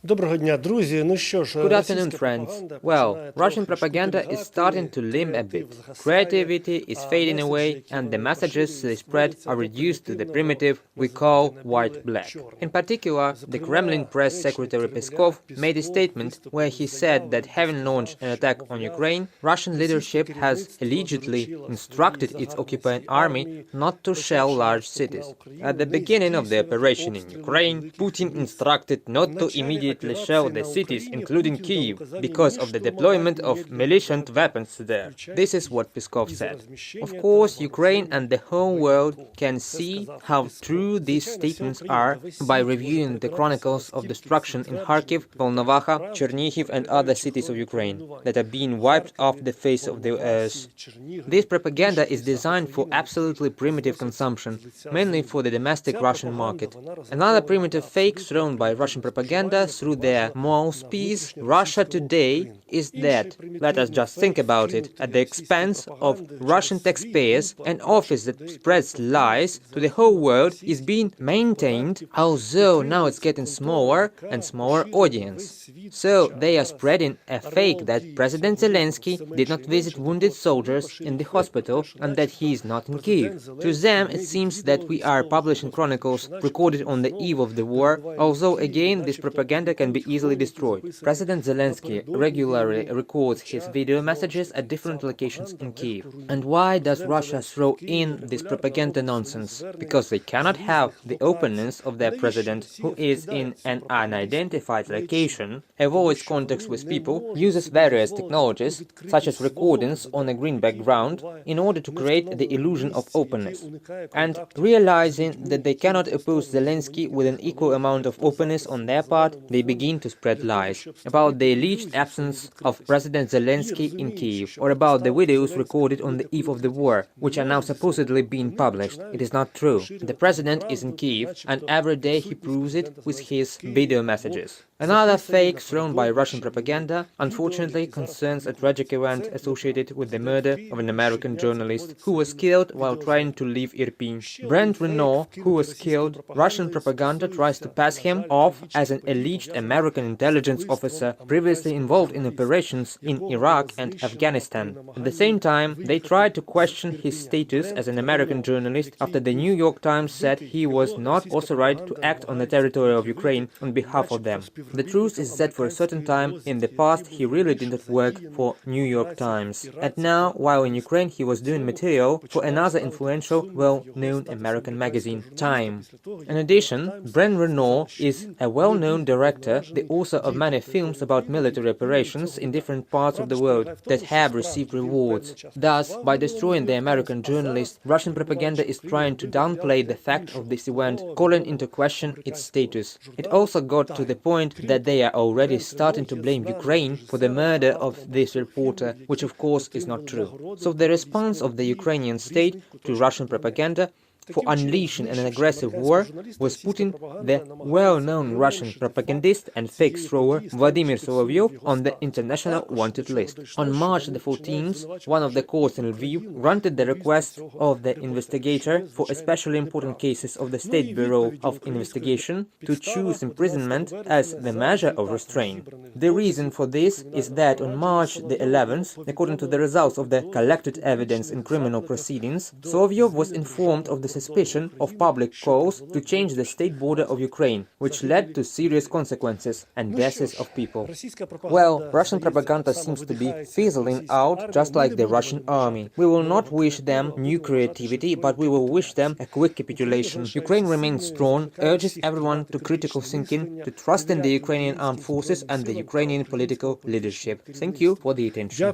Good afternoon, friends. Well, Russian propaganda is starting to limp a bit. Creativity is fading away, and the messages they spread are reduced to the primitive we call white-black. In particular, the Kremlin press secretary Peskov made a statement where he said that having launched an attack on Ukraine, Russian leadership has allegedly instructed its occupying army not to shell large cities. At the beginning of the operation in Ukraine, Putin instructed not to immediately shell the cities, including Kyiv, because of the deployment of militant weapons there. This is what Peskov said. Of course, Ukraine and the whole world can see how true these statements are by reviewing the chronicles of destruction in Kharkiv, Volnovakha, Chernihiv and other cities of Ukraine that are being wiped off the face of the earth. This propaganda is designed for absolutely primitive consumption, mainly for the domestic Russian market. Another primitive fake thrown by Russian propaganda through their mouthpiece, Russia Today, is that, let us just think about it, at the expense of Russian taxpayers, an office that spreads lies to the whole world is being maintained, although now it's getting smaller and smaller audience. So they are spreading a fake that President Zelensky did not visit wounded soldiers in the hospital and that he is not in Kyiv. To them it seems that we are publishing chronicles recorded on the eve of the war, although again this propaganda can be easily destroyed. President Zelensky regularly records his video messages at different locations in Kyiv. And why does Russia throw in this propaganda nonsense? Because they cannot have the openness of their president, who is in an unidentified location, avoids contacts with people, uses various technologies, such as recordings on a green background, in order to create the illusion of openness. And realizing that they cannot oppose Zelensky with an equal amount of openness on their part, they begin to spread lies about the alleged absence of President Zelensky in Kyiv, or about the videos recorded on the eve of the war, which are now supposedly being published. It is not true. The president is in Kyiv, and every day he proves it with his video messages. Another fake thrown by Russian propaganda, unfortunately, concerns a tragic event associated with the murder of an American journalist who was killed while trying to leave Irpin. Brent Renault, who was killed, Russian propaganda tries to pass him off as an alleged American intelligence officer previously involved in operations in Iraq and Afghanistan. At the same time, they tried to question his status as an American journalist after the New York Times said he was not authorized to act on the territory of Ukraine on behalf of them. The truth is that for a certain time in the past he really did not work for New York Times. And now, while in Ukraine, he was doing material for another influential, well-known American magazine, Time. In addition, Brent Renault is a well-known director, the author of many films about military operations in different parts of the world that have received rewards. Thus, by destroying the American journalist, Russian propaganda is trying to downplay the fact of this event, calling into question its status. It also got to the point that they are already starting to blame Ukraine for the murder of this reporter, which of course is not true. So the response of the Ukrainian state to Russian propaganda for unleashing an aggressive war was putting the well-known Russian propagandist and fake thrower Vladimir Solovyov on the international wanted list. On March the 14th, one of the courts in Lviv granted the request of the investigator for especially important cases of the State Bureau of Investigation to choose imprisonment as the measure of restraint. The reason for this is that on March the 11th, according to the results of the collected evidence in criminal proceedings, Solovyov was informed of the suspicion of public calls to change the state border of Ukraine, which led to serious consequences and deaths of people. Well, Russian propaganda seems to be fizzling out just like the Russian army. We will not wish them new creativity, but we will wish them a quick capitulation. Ukraine remains strong, urges everyone to critical thinking, to trust in the Ukrainian armed forces and the Ukrainian political leadership. Thank you for the attention.